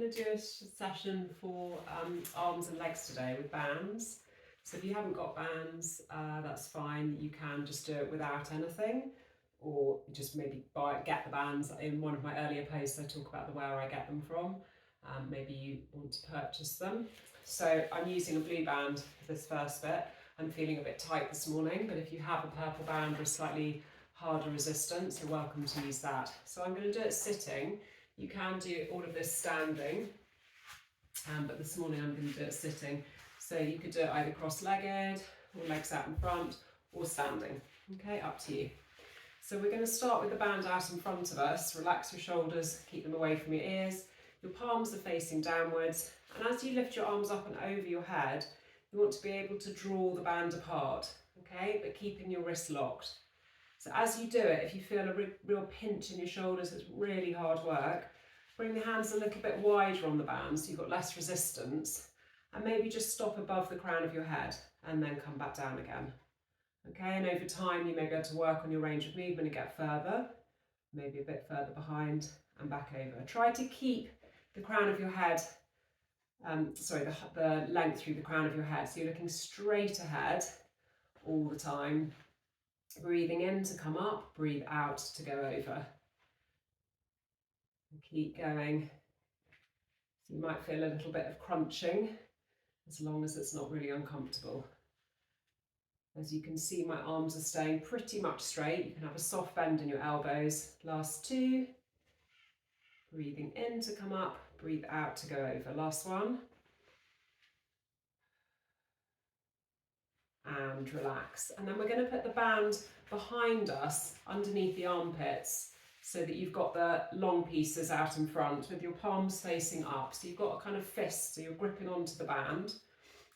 going to do a session for arms and legs today with bands. So if you haven't got bands, that's fine. You can just do it without anything, or just maybe get the bands. In one of my earlier posts, I talk about where I get them from. Maybe you want to purchase them. So I'm using a blue band for this first bit. I'm feeling a bit tight this morning, but if you have a purple band or a slightly harder resistance, you're welcome to use that. So I'm going to do it sitting. You can do all of this standing, but this morning I'm going to do it sitting. So you could do it either cross-legged, or legs out in front, or standing. Okay, up to you. So we're going to start with the band out in front of us. Relax your shoulders, keep them away from your ears. Your palms are facing downwards, and as you lift your arms up and over your head, you want to be able to draw the band apart, okay, but keeping your wrists locked. So as you do it, if you feel a real pinch in your shoulders, it's really hard work, bring the hands a little bit wider on the band so you've got less resistance, and maybe just stop above the crown of your head and then come back down again. Okay, and over time you may be able to work on your range of movement and get further, maybe a bit further behind and back over. Try to keep the crown of your head, the length through the crown of your head, so you're looking straight ahead all the time. Breathing in to come up, breathe out to go over. And keep going. So you might feel a little bit of crunching, as long as it's not really uncomfortable. As you can see, my arms are staying pretty much straight. You can have a soft bend in your elbows. Last two. Breathing in to come up, breathe out to go over. Last one. And relax. And then we're going to put the band behind us, underneath the armpits, so that you've got the long pieces out in front with your palms facing up. So you've got a kind of fist, so you're gripping onto the band.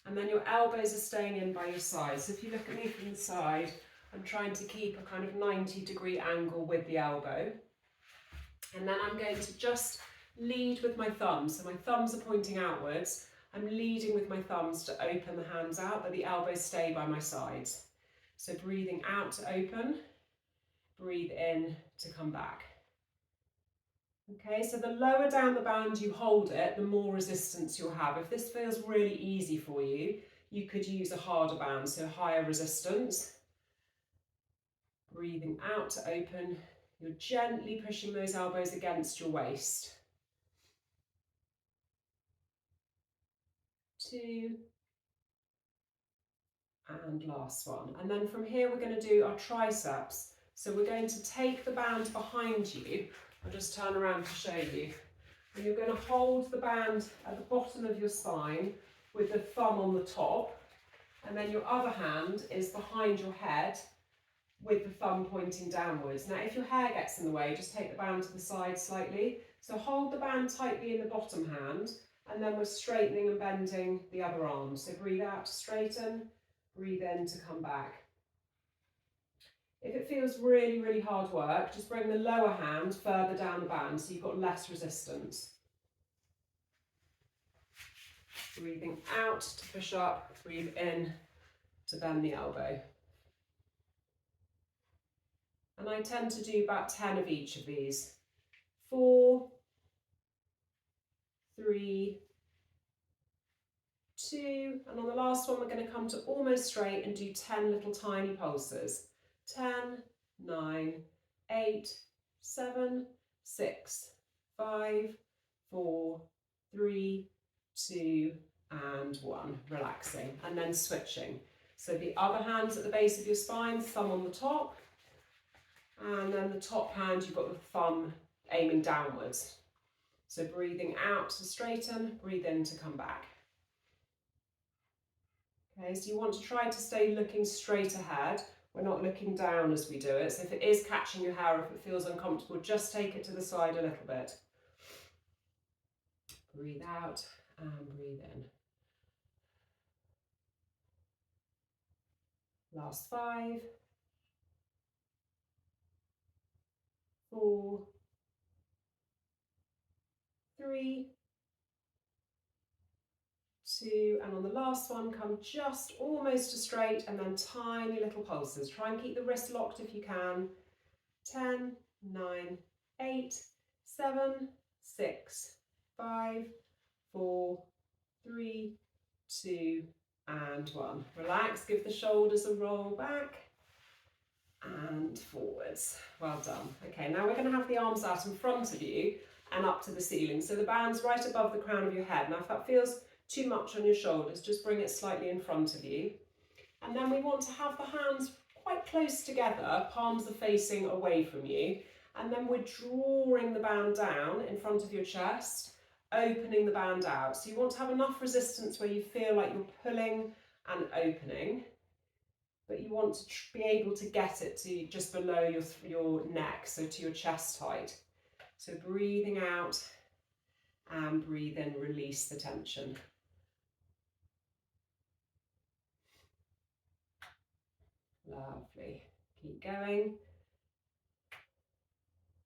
And then your elbows are staying in by your sides. So if you look at me from the side, I'm trying to keep a kind of 90-degree angle with the elbow. And then I'm going to just lead with my thumbs. So my thumbs are pointing outwards. I'm leading with my thumbs to open the hands out, but the elbows stay by my sides. So breathing out to open, breathe in to come back. Okay, so the lower down the band you hold it, the more resistance you'll have. If this feels really easy for you, you could use a harder band, so higher resistance. Breathing out to open, you're gently pushing those elbows against your waist. 2, and last one. And then from here we're going to do our triceps. So we're going to take the band behind you. I'll just turn around to show you. And you're going to hold the band at the bottom of your spine with the thumb on the top. And then your other hand is behind your head with the thumb pointing downwards. Now if your hair gets in the way, just take the band to the side slightly. So hold the band tightly in the bottom hand, and then we're straightening and bending the other arm. So breathe out to straighten, breathe in to come back. If it feels really, really hard work, just bring the lower hand further down the band so you've got less resistance. Breathing out to push up, breathe in to bend the elbow. And I tend to do about 10 of each of these. 4, 3, 2, and on the last one we're going to come to almost straight and do 10 little tiny pulses. 10, 9, 8, 7, 6, 5, 4, 3, 2, and 1. Relaxing, and then switching. So the other hand's at the base of your spine, thumb on the top, and then the top hand you've got the thumb aiming downwards. So breathing out to straighten, breathe in to come back. Okay, so you want to try to stay looking straight ahead. We're not looking down as we do it. So if it is catching your hair, if it feels uncomfortable, just take it to the side a little bit. Breathe out and breathe in. Last 5, 4, 3, 2, and on the last one, come just almost to straight and then tiny little pulses. Try and keep the wrist locked if you can. 10, 9, 8, 7, 6, 5, 4, 3, 2, and 1. Relax, give the shoulders a roll back and forwards. Well done. Okay, now we're going to have the arms out in front of you and up to the ceiling. So the band's right above the crown of your head. Now if that feels too much on your shoulders, just bring it slightly in front of you. And then we want to have the hands quite close together, palms are facing away from you. And then we're drawing the band down in front of your chest, opening the band out. So you want to have enough resistance where you feel like you're pulling and opening, but you want to be able to get it to just below your neck, so to your chest height. So breathing out and breathe in, release the tension. Lovely. Keep going.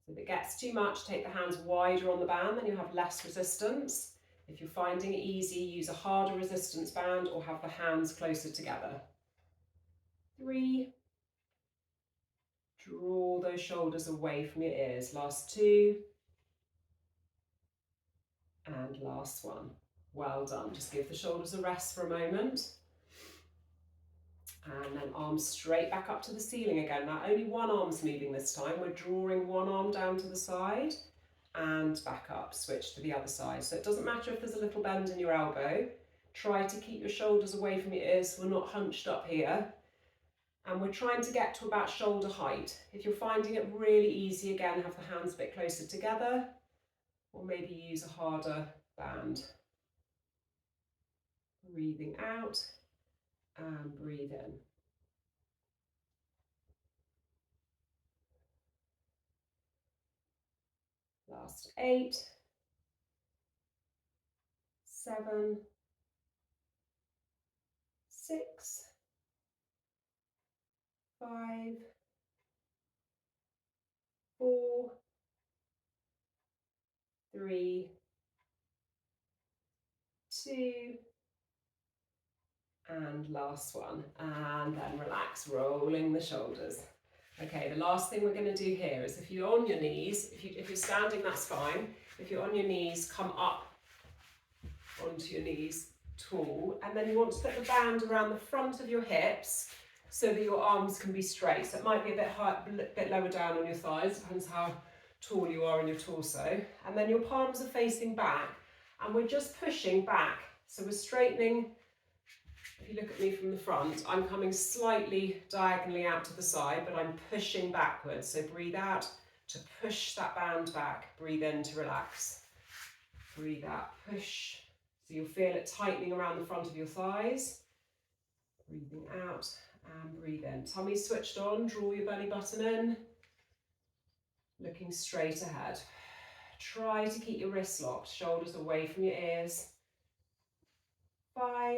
So if it gets too much, take the hands wider on the band, then you have less resistance. If you're finding it easy, use a harder resistance band or have the hands closer together. 3. Draw those shoulders away from your ears. Last 2. And last 1. Well done. Just give the shoulders a rest for a moment. And then arms straight back up to the ceiling again. Now only one arm's moving this time. We're drawing one arm down to the side and back up. Switch to the other side. So it doesn't matter if there's a little bend in your elbow. Try to keep your shoulders away from your ears so we're not hunched up here. And we're trying to get to about shoulder height. If you're finding it really easy, again, have the hands a bit closer together, or maybe use a harder band. Breathing out and breathe in. Last 8, 7, 6, 5, 4, 3, 2, and last 1. And then relax, rolling the shoulders. Okay, the last thing we're going to do here is if you're on your knees, if you're standing, that's fine. If you're on your knees, come up onto your knees tall, and then you want to put the band around the front of your hips so that your arms can be straight. So it might be a bit high, a bit lower down on your thighs, depends how tall you are in your torso. And then your palms are facing back, and we're just pushing back. So we're straightening. If you look at me from the front, I'm coming slightly diagonally out to the side, but I'm pushing backwards. So breathe out to push that band back. Breathe in to relax. Breathe out, push. So you'll feel it tightening around the front of your thighs. Breathing out and breathe in. Tummy switched on, draw your belly button in. Looking straight ahead. Try to keep your wrists locked, shoulders away from your ears. 5,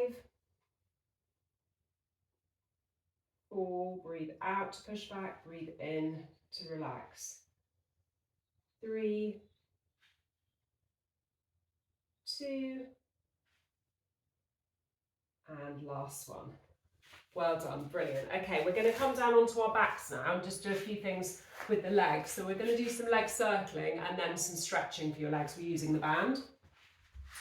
4, breathe out to push back, breathe in to relax. 3, 2, and last 1. Well done, brilliant. Okay, we're going to come down onto our backs now and just do a few things with the legs. So we're going to do some leg circling and then some stretching for your legs. We're using the band.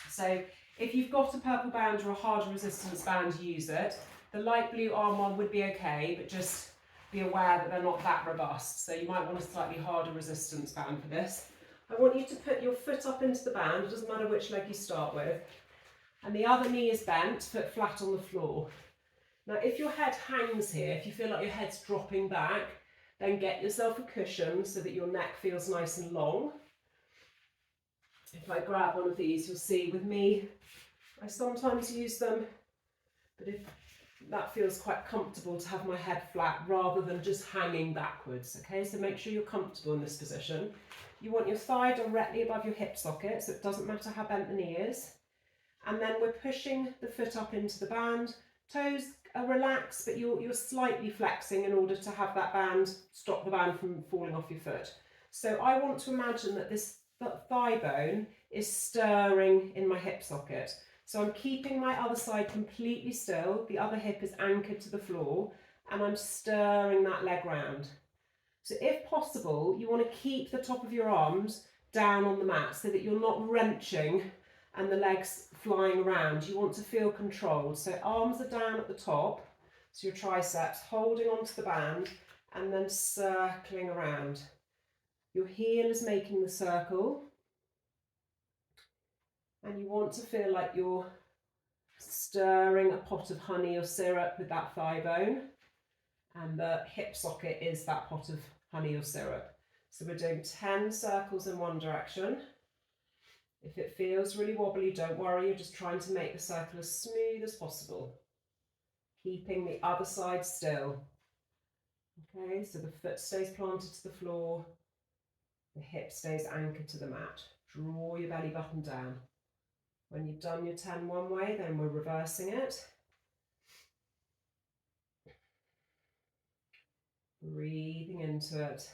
So if you've got a purple band or a harder resistance band, use it. The light blue arm one would be okay, but just be aware that they're not that robust. So you might want a slightly harder resistance band for this. I want you to put your foot up into the band, it doesn't matter which leg you start with. And the other knee is bent, foot flat on the floor. Now, if your head hangs here, if you feel like your head's dropping back, then get yourself a cushion so that your neck feels nice and long. If I grab one of these, you'll see with me, I sometimes use them, but if that feels quite comfortable to have my head flat rather than just hanging backwards, okay? So make sure you're comfortable in this position. You want your thigh directly above your hip socket, so it doesn't matter how bent the knee is. And then we're pushing the foot up into the band. Toes are relaxed, but you're slightly flexing in order to have that band, stop the band from falling off your foot. So I want to imagine that this thigh bone is stirring in my hip socket. So I'm keeping my other side completely still, the other hip is anchored to the floor, and I'm stirring that leg round. So if possible, you want to keep the top of your arms down on the mat so that you're not wrenching and the legs flying around. You want to feel controlled. So arms are down at the top, so your triceps holding onto the band and then circling around. Your heel is making the circle, and you want to feel like you're stirring a pot of honey or syrup with that thigh bone, and the hip socket is that pot of honey or syrup. So we're doing 10 circles in one direction. If it feels really wobbly, don't worry, you're just trying to make the circle as smooth as possible, keeping the other side still. Okay, so the foot stays planted to the floor, the hip stays anchored to the mat. Draw your belly button down. When you've done your 10 one way, then we're reversing it. Breathing into it.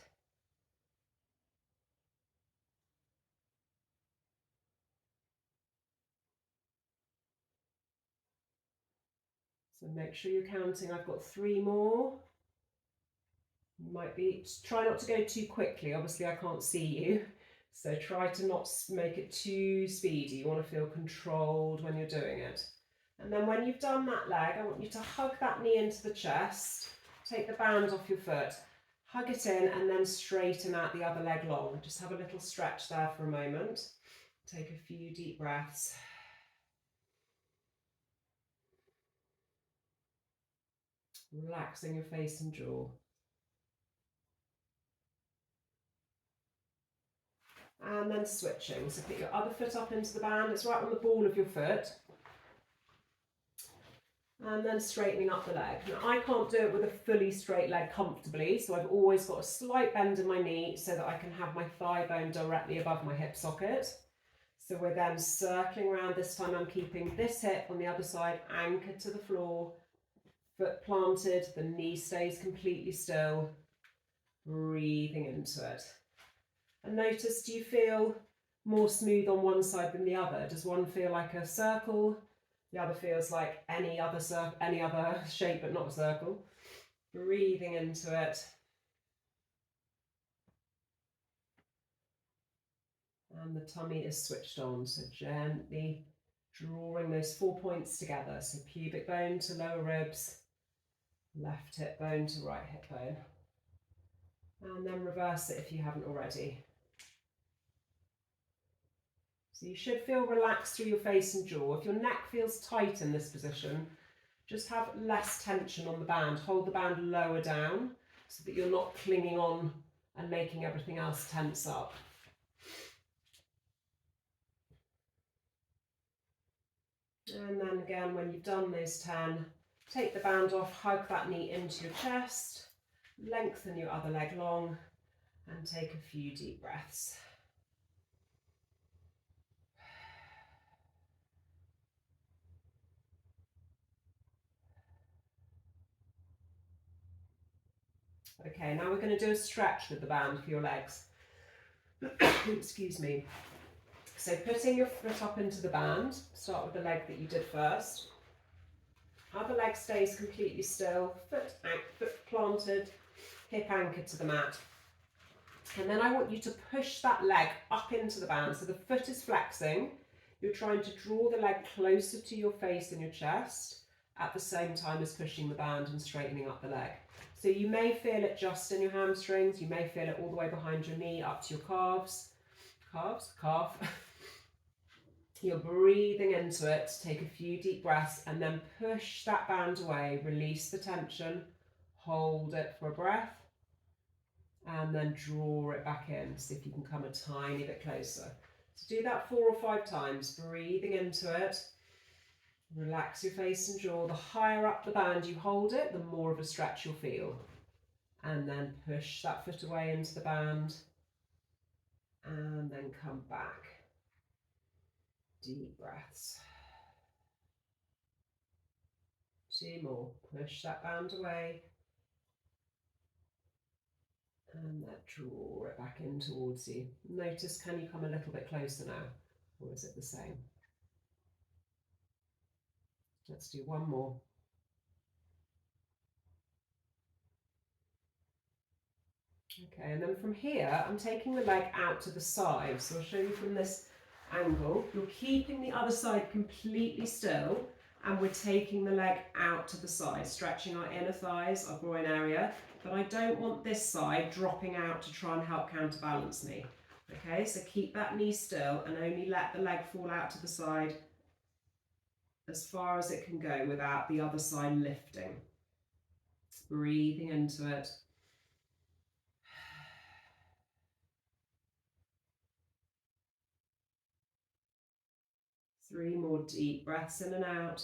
So make sure you're counting. I've got 3 more. Might be, try not to go too quickly. Obviously I can't see you. So try to not make it too speedy. You want to feel controlled when you're doing it. And then when you've done that leg, I want you to hug that knee into the chest. Take the band off your foot. Hug it in and then straighten out the other leg long. Just have a little stretch there for a moment. Take a few deep breaths. Relaxing your face and jaw. And then switching. So put your other foot up into the band. It's right on the ball of your foot. And then straightening up the leg. Now I can't do it with a fully straight leg comfortably, so I've always got a slight bend in my knee so that I can have my thigh bone directly above my hip socket. So we're then circling around. This time I'm keeping this hip on the other side anchored to the floor, foot planted, the knee stays completely still, breathing into it. And notice, do you feel more smooth on one side than the other? Does one feel like a circle? The other feels like any other shape but not a circle. Breathing into it. And the tummy is switched on, so gently drawing those 4 points together. So pubic bone to lower ribs, left hip bone to right hip bone. And then reverse it if you haven't already. So you should feel relaxed through your face and jaw. If your neck feels tight in this position, just have less tension on the band. Hold the band lower down so that you're not clinging on and making everything else tense up. And then again, when you've done those 10, take the band off, hug that knee into your chest, lengthen your other leg long, and take a few deep breaths. Okay, now we're going to do a stretch with the band for your legs. Excuse me. So putting your foot up into the band, start with the leg that you did first. Other leg stays completely still, foot planted, hip anchored to the mat. And then I want you to push that leg up into the band. So the foot is flexing. You're trying to draw the leg closer to your face and your chest at the same time as pushing the band and straightening up the leg. So you may feel it just in your hamstrings. You may feel it all the way behind your knee up to your calf. You're breathing into it. Take a few deep breaths and then push that band away. Release the tension. Hold it for a breath. And then draw it back in. See if you can come a tiny bit closer. So do that 4 or 5 times. Breathing into it. Relax your face and jaw. The higher up the band you hold it, the more of a stretch you'll feel. And then push that foot away into the band. And then come back. Deep breaths. 2 more. Push that band away. And then draw it back in towards you. Notice, can you come a little bit closer now? Or is it the same? Let's do 1 more. Okay, and then from here, I'm taking the leg out to the side. So I'll show you from this angle. You're keeping the other side completely still, and we're taking the leg out to the side, stretching our inner thighs, our groin area, but I don't want this side dropping out to try and help counterbalance me. Okay, so keep that knee still and only let the leg fall out to the side as far as it can go without the other side lifting. Breathing into it. Three more deep breaths in and out.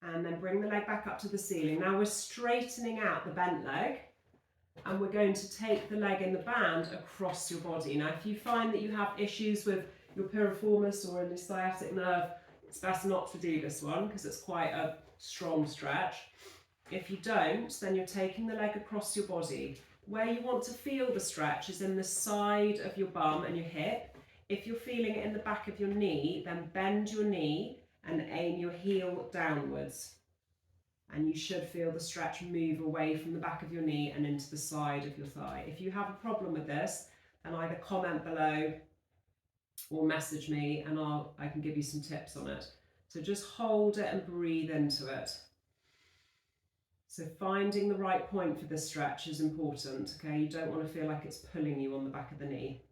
And then bring the leg back up to the ceiling. Now we're straightening out the bent leg, and we're going to take the leg in the band across your body. Now, if you find that you have issues with your piriformis or in the sciatic nerve, it's best not to do this one because it's quite a strong stretch. If you don't, then you're taking the leg across your body. Where you want to feel the stretch is in the side of your bum and your hip. If you're feeling it in the back of your knee, then bend your knee and aim your heel downwards. And you should feel the stretch move away from the back of your knee and into the side of your thigh. If you have a problem with this, then either comment below or message me and I can give you some tips on it. So just hold it and breathe into it. So finding the right point for this stretch is important, okay? You don't want to feel like it's pulling you on the back of the knee.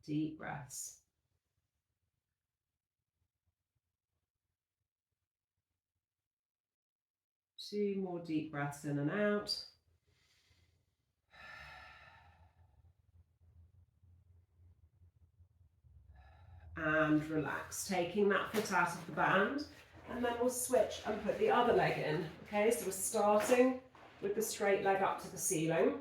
Deep breaths. Two more deep breaths in and out. And relax, taking that foot out of the band, and then we'll switch and put the other leg in. Okay, so we're starting with the straight leg up to the ceiling,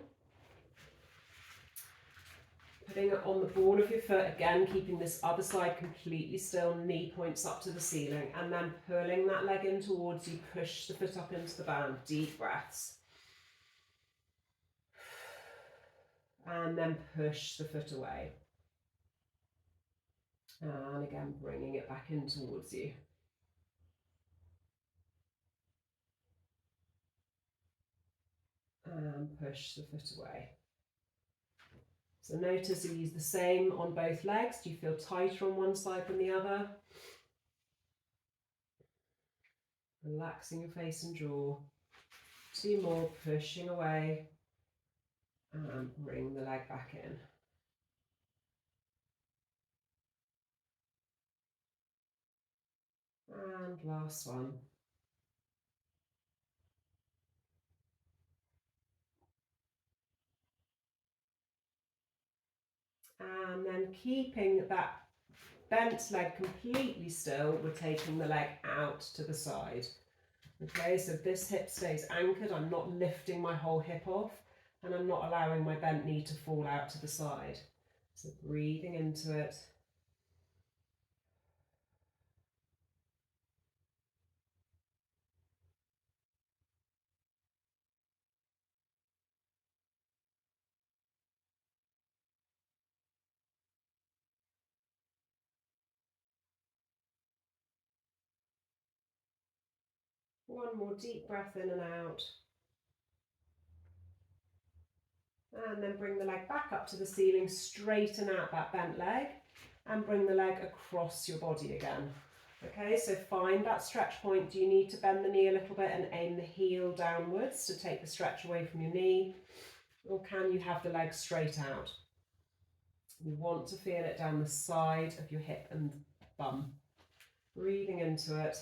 putting it on the ball of your foot, again keeping this other side completely still, knee points up to the ceiling, and then pulling that leg in towards you, push the foot up into the band, deep breaths. And then push the foot away. And again, bringing it back in towards you. And push the foot away. So notice you use the same on both legs. Do you feel tighter on one side than the other? Relaxing your face and jaw. Two more, pushing away. And bring the leg back in. And last one. And then keeping that bent leg completely still, we're taking the leg out to the side. Okay, so this hip stays anchored. I'm not lifting my whole hip off, and I'm not allowing my bent knee to fall out to the side. So breathing into it. One more deep breath in and out. And then bring the leg back up to the ceiling, straighten out that bent leg, and bring the leg across your body again. Okay, so find that stretch point. Do you need to bend the knee a little bit and aim the heel downwards to take the stretch away from your knee? Or can you have the leg straight out? You want to feel it down the side of your hip and bum. Breathing into it.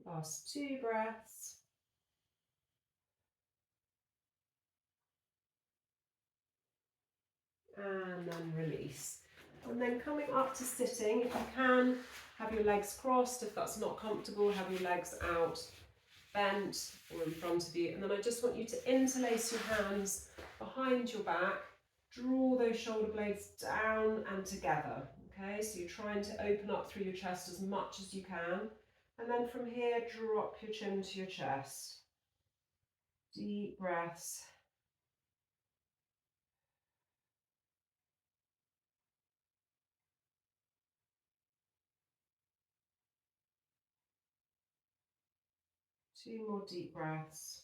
Last two breaths. And then release. And then coming up to sitting, if you can, have your legs crossed. If that's not comfortable, have your legs out, bent or in front of you. And then I just want you to interlace your hands behind your back Draw those shoulder blades down and together. Okay, so you're trying to open up through your chest as much as you can. And then from here, drop your chin to your chest. Deep breaths. Two more deep breaths.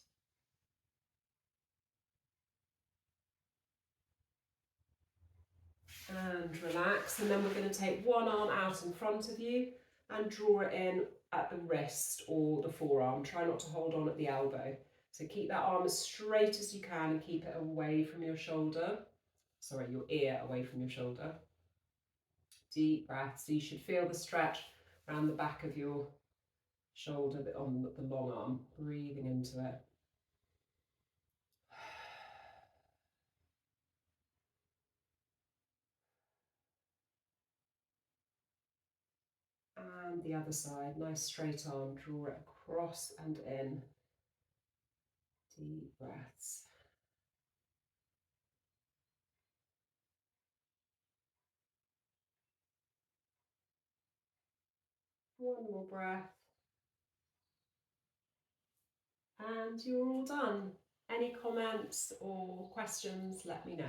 And relax. And then we're going to take one arm out in front of you and draw it in at the wrist or the forearm. Try not to hold on at the elbow. So keep that arm as straight as you can and keep it away from your shoulder. Sorry, your ear away from your shoulder. Deep breath. So you should feel the stretch around the back of your shoulder on the long arm. Breathing into it. And the other side, nice straight arm, draw it across and in. Deep breaths. One more breath. And you're all done. Any comments or questions, let me know.